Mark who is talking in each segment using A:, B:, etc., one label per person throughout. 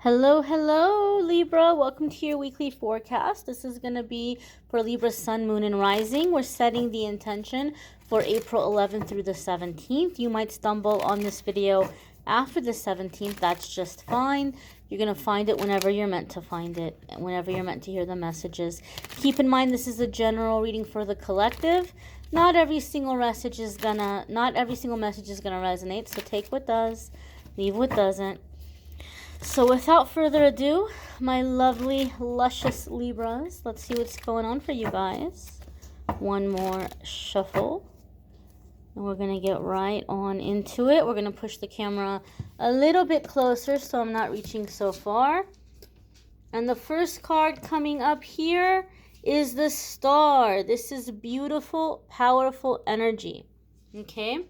A: Hello, hello, Libra. Welcome to your weekly forecast. This is going to be for Libra Sun, Moon, and Rising. We're setting the intention for April 11th through the 17th. You might stumble on this video after the 17th. That's just fine. You're going to find it whenever you're meant to find it, and whenever you're meant to hear the messages. Keep in mind, this is a general reading for the collective. Not every single message is gonna resonate. So take what does, leave what doesn't. So without further ado, my lovely, luscious Libras, let's see what's going on for you guys. One more shuffle. And we're going to get right on into it. We're going to push the camera a little bit closer so I'm not reaching so far. And the first card coming up here is the Star. This is beautiful, powerful energy. Okay?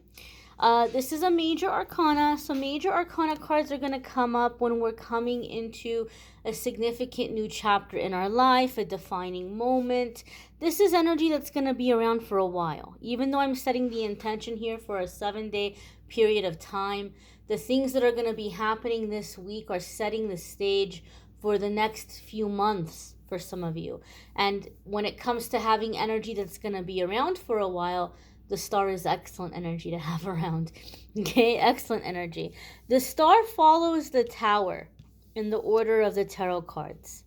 A: This is a major arcana, so major arcana cards are going to come up when we're coming into a significant new chapter in our life, a defining moment. This is energy that's going to be around for a while. Even though I'm setting the intention here for a 7-day period of time, the things that are going to be happening this week are setting the stage for the next few months for some of you. And when it comes to having energy that's going to be around for a while, the Star is excellent energy to have around. Okay, excellent energy. The Star follows the Tower in the order of the tarot cards.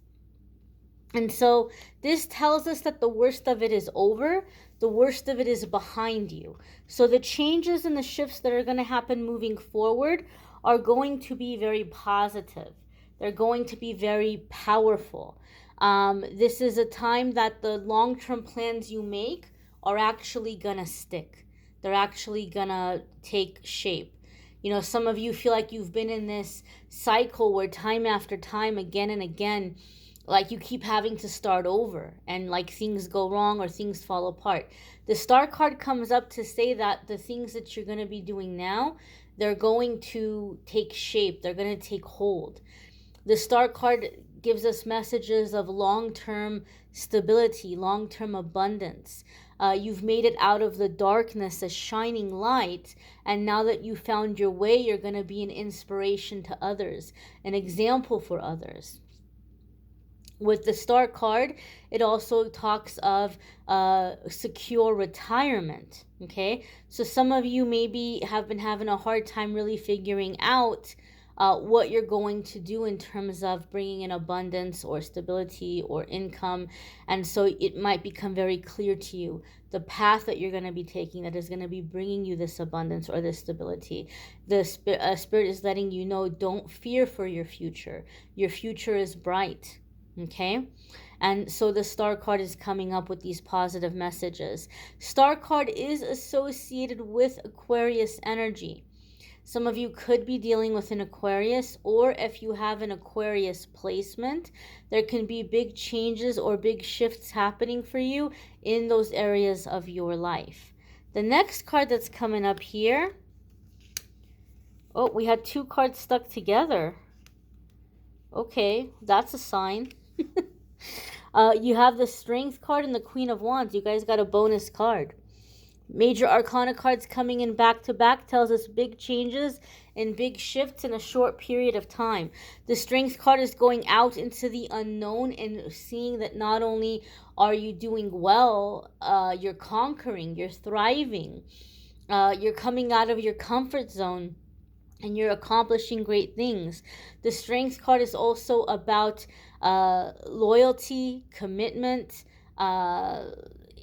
A: And so this tells us that the worst of it is over. The worst of it is behind you. So the changes and the shifts that are going to happen moving forward are going to be very positive. They're going to be very powerful. This is a time that the long-term plans you make are actually gonna stick. They're actually gonna take shape. You know, some of you feel like you've been in this cycle where time after time, again and again, like you keep having to start over and like things go wrong or things fall apart. The Star card comes up to say that the things that you're going to be doing now, they're going to take shape. They're going to take hold. The Star card gives us messages of long-term stability, long-term abundance. You've made it out of the darkness, a shining light, and now that you found your way, you're going to be an inspiration to others, an example for others. With the Star card, it also talks of secure retirement, okay? So some of you maybe have been having a hard time really figuring out what you're going to do in terms of bringing in abundance or stability or income. And so it might become very clear to you the path that you're going to be taking that is going to be bringing you this abundance or this stability. The Spirit is letting you know, don't fear for your future. Your future is bright, okay? And so the Star card is coming up with these positive messages. Star card is associated with Aquarius energy. Some of you could be dealing with an Aquarius, or if you have an Aquarius placement, there can be big changes or big shifts happening for you in those areas of your life. The next card that's coming up here, oh, we had two cards stuck together. Okay, that's a sign. You have the Strength card and the Queen of Wands. You guys got a bonus card. Major Arcana cards coming in back to back tells us big changes and big shifts in a short period of time. The Strength card is going out into the unknown and seeing that not only are you doing well, you're conquering, you're thriving, you're coming out of your comfort zone, and you're accomplishing great things. The Strength card is also about loyalty, commitment,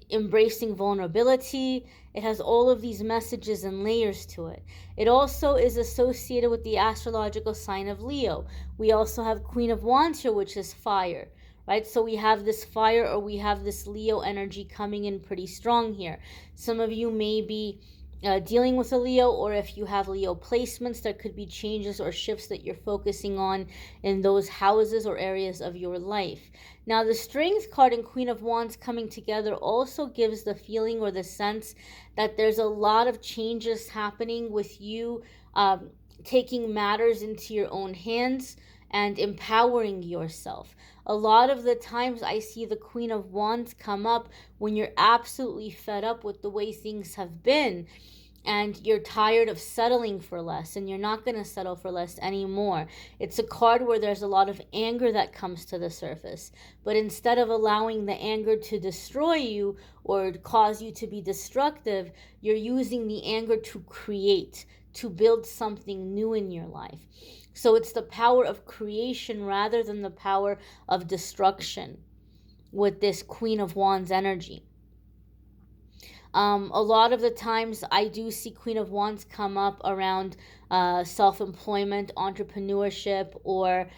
A: embracing vulnerability. It has all of these messages and layers to it. It also is associated with the astrological sign of Leo. We also have Queen of Wands here, which is fire, right? So we have this fire, or we have this Leo energy coming in pretty strong here. Some of you may be dealing with a Leo, or if you have Leo placements, there could be changes or shifts that you're focusing on in those houses or areas of your life. Now, the Strength card and Queen of Wands coming together also gives the feeling or the sense that there's a lot of changes happening with you taking matters into your own hands and empowering yourself. A lot of the times I see the Queen of Wands come up when you're absolutely fed up with the way things have been. and you're tired of settling for less, and you're not going to settle for less anymore. It's a card where there's a lot of anger that comes to the surface, but instead of allowing the anger to destroy you or cause you to be destructive, you're using the anger to create, to build something new in your life. So it's the power of creation rather than the power of destruction with this Queen of Wands energy. A lot of the times I do see Queen of Wands come up around self-employment, entrepreneurship, or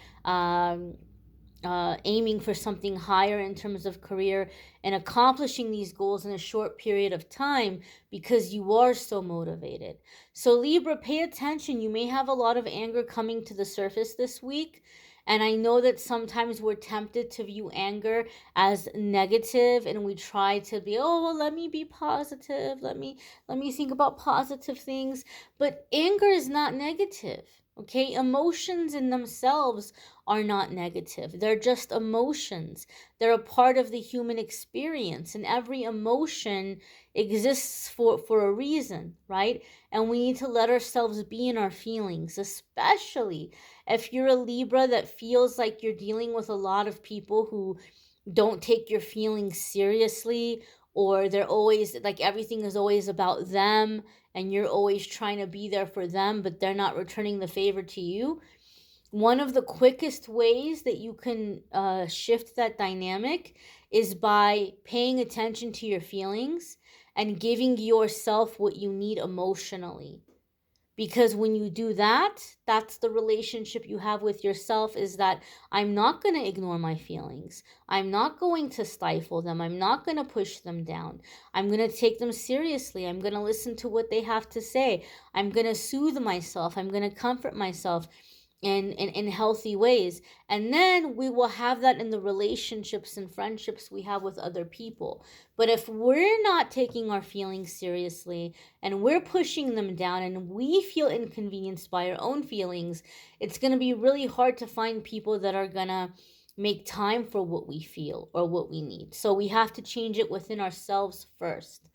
A: aiming for something higher in terms of career and accomplishing these goals in a short period of time because you are so motivated. So Libra, pay attention. You may have a lot of anger coming to the surface this week. And I know that sometimes we're tempted to view anger as negative, and we try to be, oh, well, let me be positive. Let me think about positive things. But anger is not negative. Okay, emotions in themselves are not negative. They're just emotions. They're a part of the human experience, and every emotion exists for a reason, right? And we need to let ourselves be in our feelings, especially if you're a Libra that feels like you're dealing with a lot of people who don't take your feelings seriously, or they're always like everything is always about them and you're always trying to be there for them, but they're not returning the favor to you. One of the quickest ways that you can shift that dynamic is by paying attention to your feelings and giving yourself what you need emotionally. Because when you do that, that's the relationship you have with yourself, is that I'm not going to ignore my feelings. I'm not going to stifle them. I'm not going to push them down. I'm going to take them seriously. I'm going to listen to what they have to say. I'm going to soothe myself. I'm going to comfort myself in healthy ways. And then we will have that in the relationships and friendships we have with other people. But if we're not taking our feelings seriously and we're pushing them down and we feel inconvenienced by our own feelings, it's going to be really hard to find people that are going to make time for what we feel or what we need. So we have to change it within ourselves first.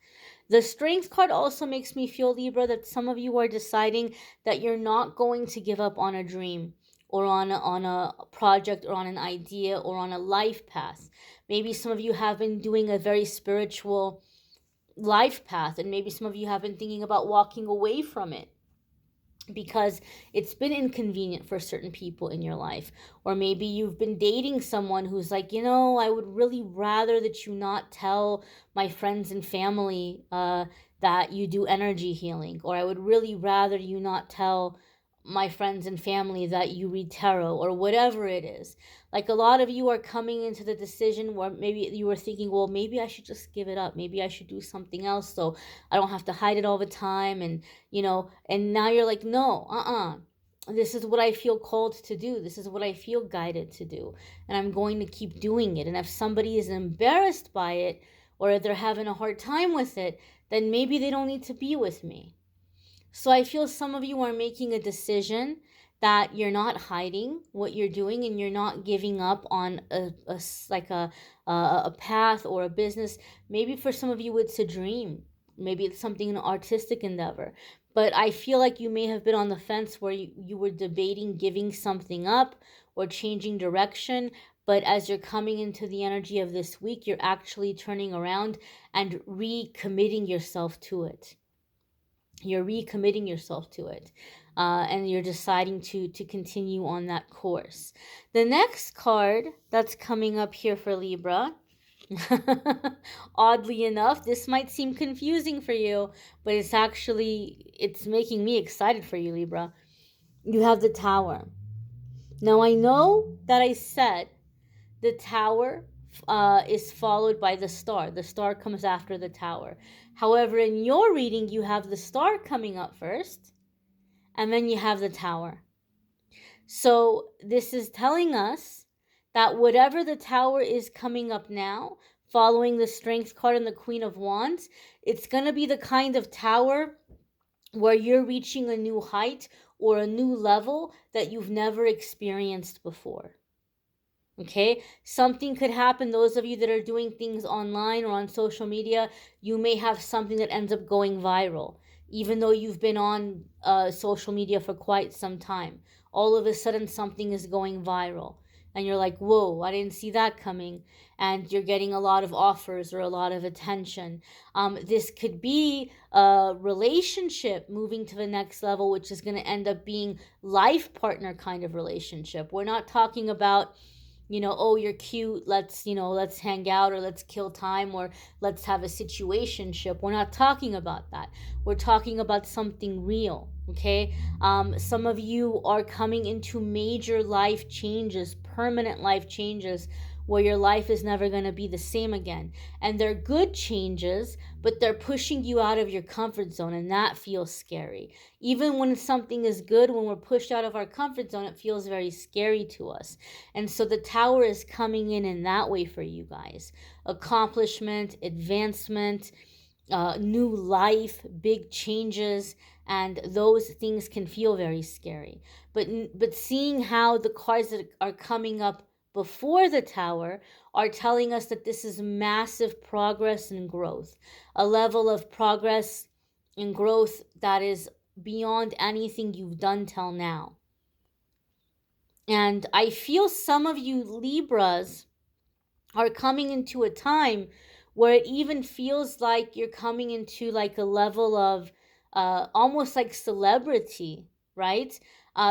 A: The Strength card also makes me feel, Libra, that some of you are deciding that you're not going to give up on a dream or on a project or on an idea or on a life path. Maybe some of you have been doing a very spiritual life path, and maybe some of you have been thinking about walking away from it because it's been inconvenient for certain people in your life. Or maybe you've been dating someone who's like, I would really rather that you not tell my friends and family that you do energy healing, or I would really rather you not tell my friends and family that you read tarot, or whatever it is. Like, a lot of you are coming into the decision where maybe you were thinking, well, maybe I should just give it up. Maybe I should do something else so I don't have to hide it all the time. And and now you're like, no, this is what I feel called to do. This is what I feel guided to do. And I'm going to keep doing it. And if somebody is embarrassed by it, or if they're having a hard time with it, then maybe they don't need to be with me. So I feel some of you are making a decision that you're not hiding what you're doing, and you're not giving up on a path or a business. Maybe for some of you it's a dream. Maybe it's something, an artistic endeavor. But I feel like you may have been on the fence where you were debating giving something up or changing direction. But as you're coming into the energy of this week, you're actually turning around and recommitting yourself to it. You're recommitting yourself to it, and you're deciding to continue on that course. The next card that's coming up here for Libra, oddly enough, this might seem confusing for you, but it's making me excited for you, Libra. You have the Tower. Now, I know that I said the Tower is followed by the Star. The Star comes after the Tower. However, in your reading, you have the Star coming up first, and then you have the Tower. So this is telling us that whatever the Tower is coming up now, following the Strength card and the Queen of Wands, it's going to be the kind of tower where you're reaching a new height or a new level that you've never experienced before. Okay, something could happen. Those of you that are doing things online or on social media, you may have something that ends up going viral. even though you've been on social media for quite some time. All of a sudden, something is going viral. And you're like, whoa, I didn't see that coming. And you're getting a lot of offers or a lot of attention. This could be a relationship moving to the next level, which is going to end up being life partner kind of relationship. We're not talking about, oh, you're cute, let's hang out, or let's kill time, or let's have a situationship. We're not talking about that. We're talking about something real. Okay. Some of you are coming into major life changes, permanent life changes, where your life is never going to be the same again. And they're good changes, but they're pushing you out of your comfort zone, and that feels scary. Even when something is good, when we're pushed out of our comfort zone, it feels very scary to us. And so the tower is coming in that way for you guys. Accomplishment, advancement, new life, big changes, and those things can feel very scary. But seeing how the cards that are coming up before the tower are telling us that this is massive progress and growth, a level of progress and growth that is beyond anything you've done till now. And I feel some of you Libras are coming into a time where it even feels like you're coming into like a level of almost like celebrity, right?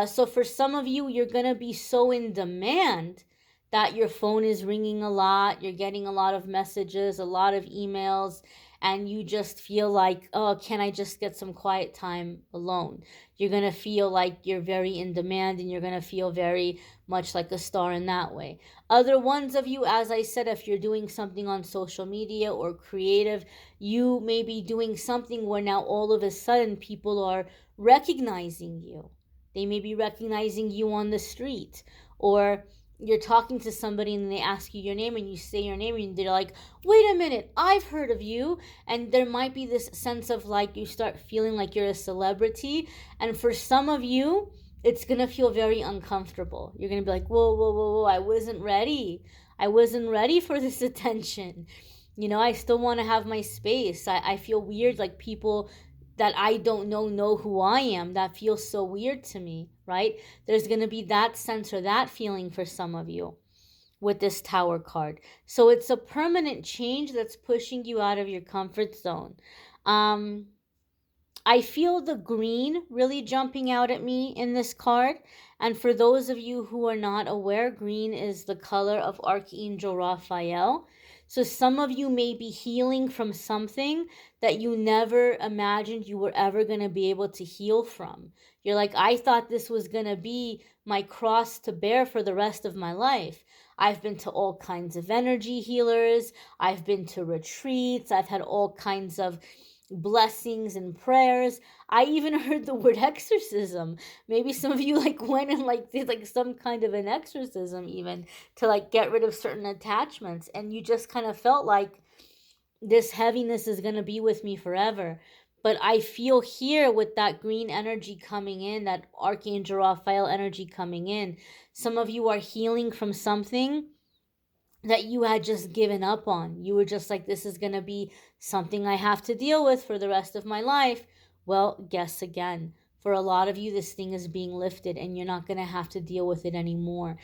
A: So for some of you, you're going to be so in demand that your phone is ringing a lot, you're getting a lot of messages, a lot of emails, and you just feel like, oh, can I just get some quiet time alone? You're going to feel like you're very in demand, and you're going to feel very much like a star in that way. Other ones of you, as I said, if you're doing something on social media or creative, you may be doing something where now all of a sudden people are recognizing you. They may be recognizing you on the street, or you're talking to somebody and they ask you your name and you say your name and they're like, wait a minute, I've heard of you. And there might be this sense of like you start feeling like you're a celebrity. And for some of you, it's going to feel very uncomfortable. You're going to be like, whoa, whoa, whoa, whoa, I wasn't ready. I wasn't ready for this attention. I still want to have my space. I feel weird, like people that I don't know who I am. That feels so weird to me, right? There's going to be that sense or that feeling for some of you with this tower card. So it's a permanent change that's pushing you out of your comfort zone. I feel the green really jumping out at me in this card. And for those of you who are not aware, green is the color of Archangel Raphael. So some of you may be healing from something that you never imagined you were ever going to be able to heal from. You're like, I thought this was going to be my cross to bear for the rest of my life. I've been to all kinds of energy healers. I've been to retreats. I've had all kinds of blessings and prayers. I even heard the word exorcism. Maybe some of you like went and like did like some kind of an exorcism even to like get rid of certain attachments, and you just kind of felt like this heaviness is going to be with me forever. But I feel here with that green energy coming in, that Archangel Raphael energy coming in, some of you are healing from something that you had just given up on. You were just like, this is going to be something I have to deal with for the rest of my life. Well, guess again. For a lot of you, this thing is being lifted and you're not going to have to deal with it anymore.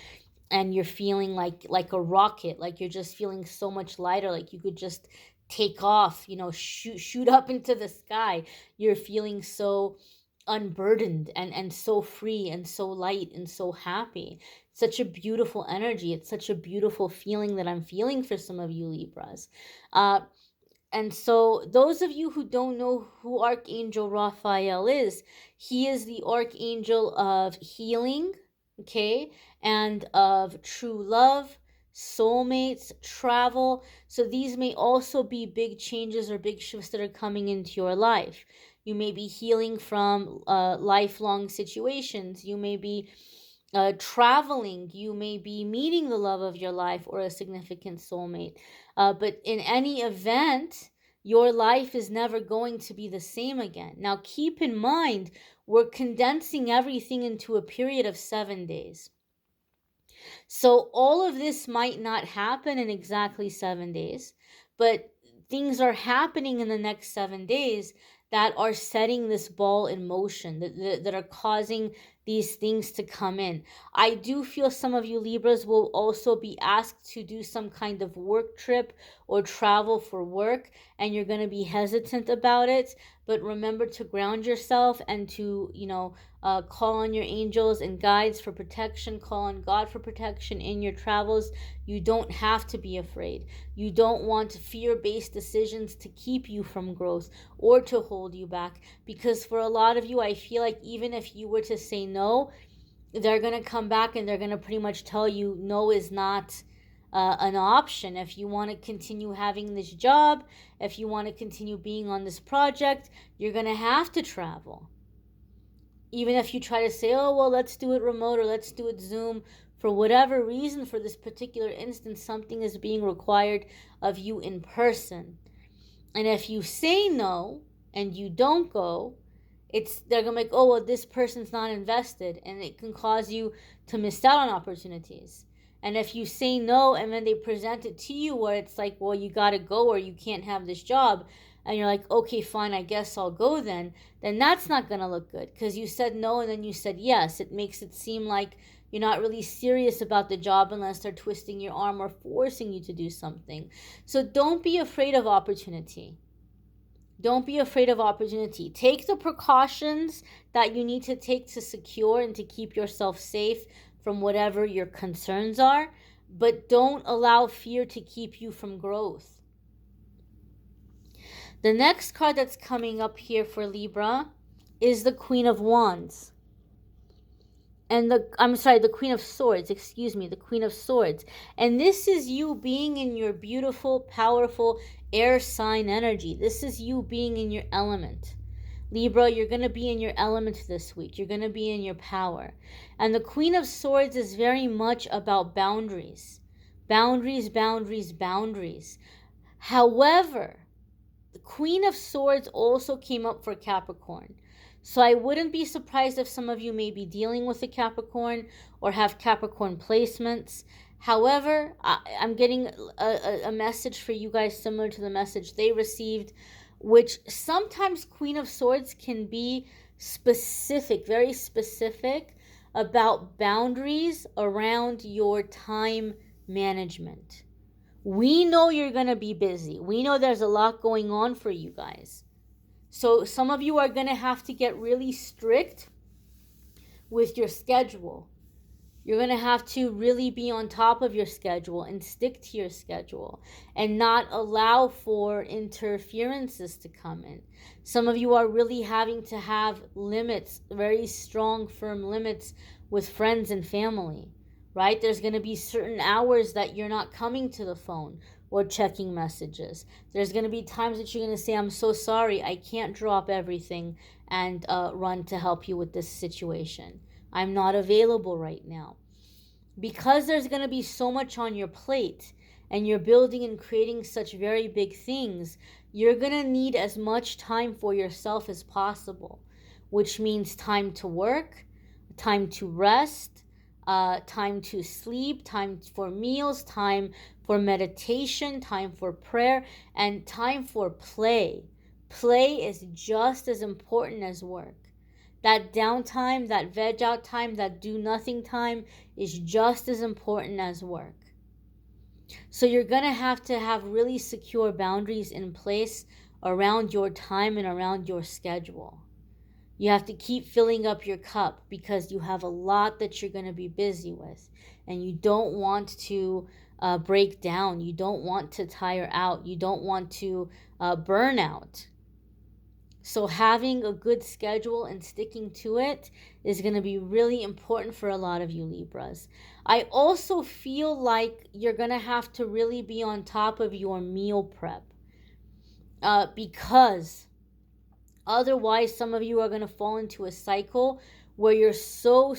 A: And you're feeling like a rocket, like you're just feeling so much lighter, like you could just take off, shoot up into the sky. You're feeling so unburdened and so free and so light and so happy. Such a beautiful energy. It's such a beautiful feeling that I'm feeling for some of you Libras. And so those of you who don't know who Archangel Raphael is, he is the archangel of healing, okay, and of true love, soulmates, travel. So these may also be big changes or big shifts that are coming into your life. You may be healing from lifelong situations. You may be traveling. You may be meeting the love of your life or a significant soulmate. But in any event, your life is never going to be the same again. Now, keep in mind, we're condensing everything into a period of 7 days. So all of this might not happen in exactly 7 days, but things are happening in the next 7 days that are setting this ball in motion, that are causing these things to come in. I do feel some of you Libras will also be asked to do some kind of work trip or travel for work, and you're going to be hesitant about it. But remember to ground yourself and to, call on your angels and guides for protection, call on God for protection in your travels. You don't have to be afraid. You don't want fear-based decisions to keep you from growth or to hold you back, because for a lot of you, I feel like even if you were to say no, they're going to come back and they're going to pretty much tell you no is not an option. If you want to continue having this job, if you want to continue being on this project, you're going to have to travel. Even if you try to say, oh, well, let's do it remote or let's do it Zoom, for whatever reason, for this particular instance, something is being required of you in person. And if you say no and you don't go, they're gonna be like, oh, well, this person's not invested, and it can cause you to miss out on opportunities. And if you say no and then they present it to you where it's like, well, you gotta go or you can't have this job, and you're like, okay, fine, I guess I'll go then that's not gonna look good, because you said no and then you said yes. It makes it seem like you're not really serious about the job unless they're twisting your arm or forcing you to do something. So don't be afraid of opportunity. Don't be afraid of opportunity. Take the precautions that you need to take to secure and to keep yourself safe from whatever your concerns are, but don't allow fear to keep you from growth. The next card that's coming up here for Libra is the Queen of Wands. And the Queen of Swords, the Queen of Swords. And this is you being in your beautiful, powerful air sign energy. This is you being in your element. Libra, you're going to be in your element this week. You're going to be in your power. And the Queen of Swords is very much about boundaries. Boundaries, boundaries, boundaries. However, the Queen of Swords also came up for Capricorn. So I wouldn't be surprised if some of you may be dealing with a Capricorn or have Capricorn placements. However, I'm getting a message for you guys similar to the message they received, which sometimes Queen of Swords can be specific, very specific about boundaries around your time management. We know you're going to be busy. We know there's a lot going on for you guys. So some of you are going to have to get really strict with your schedule. You're going to have to really be on top of your schedule and stick to your schedule and not allow for interferences to come in. Some of you are really having to have limits, very strong, firm limits with friends and family, right? There's going to be certain hours that you're not coming to the phone or checking messages. There's going to be times that you're going to say, I'm so sorry, I can't drop everything and run to help you with this situation. I'm not available right now. Because there's going to be so much on your plate and you're building and creating such very big things, you're going to need as much time for yourself as possible, which means time to work, time to rest, time to sleep, time for meals, time for meditation, time for prayer, and time for play. Play is just as important as work. That downtime, that veg out time, that do nothing time is just as important as work. So you're going to have really secure boundaries in place around your time and around your schedule. You have to keep filling up your cup because you have a lot that you're going to be busy with, and you don't want to break down. You don't want to tire out. You don't want to burn out. So having a good schedule and sticking to it is going to be really important for a lot of you Libras. I also feel like you're going to have to really be on top of your meal prep because otherwise some of you are going to fall into a cycle where you're so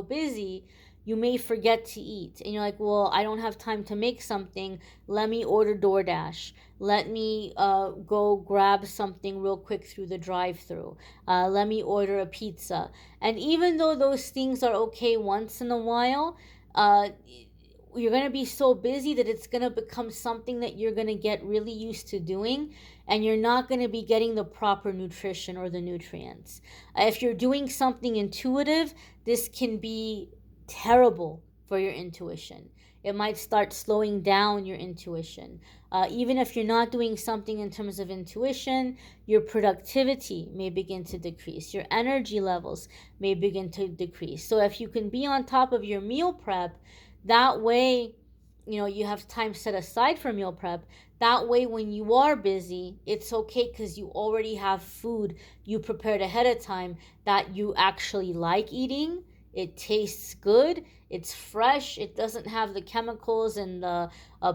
A: busy you may forget to eat. And you're like, well, I don't have time to make something. Let me order DoorDash. Let me go grab something real quick through the drive-thru. Let me order a pizza. And even though those things are okay once in a while, you're going to be so busy that it's going to become something that you're going to get really used to doing, and you're not going to be getting the proper nutrition or the nutrients. If you're doing something intuitive, this can be terrible for your intuition. It might start slowing down your intuition. Even if you're not doing something in terms of intuition, your productivity may begin to decrease. Your energy levels may begin to decrease. So if you can be on top of your meal prep, that way, you have time set aside for meal prep. That way, when you are busy, it's okay because you already have food you prepared ahead of time that you actually like eating. It tastes good. It's fresh. It doesn't have the chemicals and the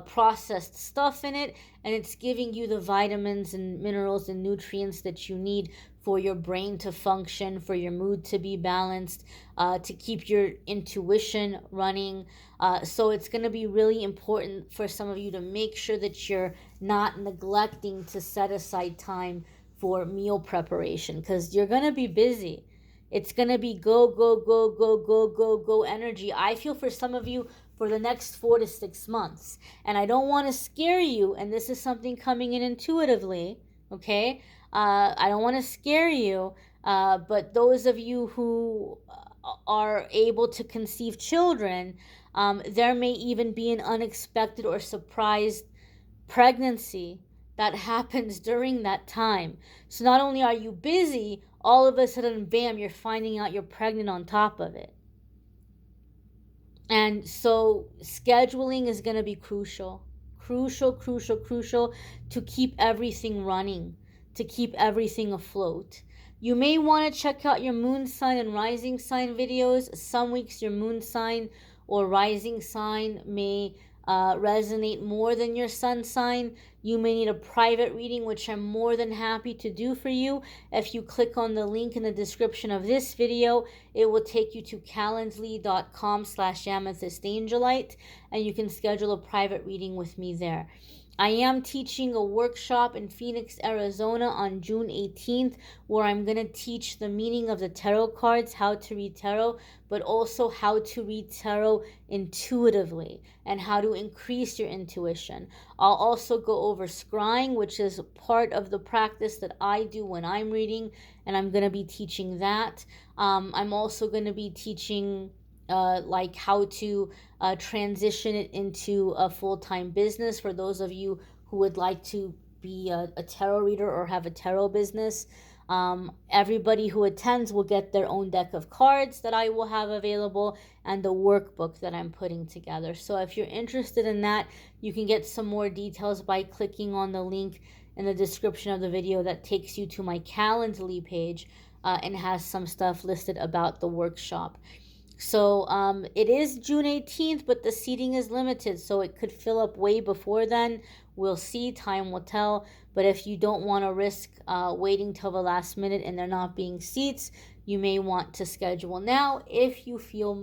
A: processed stuff in it. And it's giving you the vitamins and minerals and nutrients that you need for your brain to function, for your mood to be balanced, to keep your intuition running. So it's going to be really important for some of you to make sure that you're not neglecting to set aside time for meal preparation, because you're going to be busy. It's going to be go, go, go, go, go, go, go energy. I feel for some of you for the next 4 to 6 months. And I don't want to scare you. And this is something coming in intuitively. Okay. I don't want to scare you. But those of you who are able to conceive children, there may even be an unexpected or surprise pregnancy that happens during that time. So not only are you busy, all of a sudden, bam, you're finding out you're pregnant on top of it. And so scheduling is going to be crucial to keep everything running, to keep everything afloat. You may want to check out your moon sign and rising sign videos. Some weeks your moon sign or rising sign may resonate more than your sun sign. You may need a private reading, which I'm more than happy to do for you. If you click on the link in the description of this video, it will take you to calendly.com/amethystangelite, and you can schedule a private reading with me there. I am teaching a workshop in Phoenix, Arizona on June 18th, where I'm going to teach the meaning of the tarot cards, how to read tarot, but also how to read tarot intuitively and how to increase your intuition. I'll also go over scrying, which is part of the practice that I do when I'm reading, and I'm going to be teaching that. I'm also going to be teaching like how to transition it into a full-time business for those of you who would like to be a tarot reader or have a tarot business. Everybody who attends will get their own deck of cards that I will have available and the workbook that I'm putting together. So if you're interested in that, you can get some more details by clicking on the link in the description of the video that takes you to my Calendly page and has some stuff listed about the workshop. So it is June 18th, but the seating is limited, so it could fill up way before then. We'll see. Time will tell. But if you don't want to risk waiting till the last minute and there not being seats, you may want to schedule now if you feel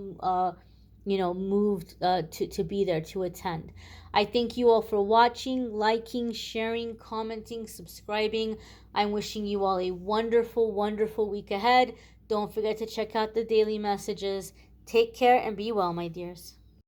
A: moved to be there to attend. I thank you all for watching, liking, sharing, commenting, subscribing. I'm wishing you all a wonderful, wonderful week ahead. Don't forget to check out the daily messages. Take care and be well, my dears.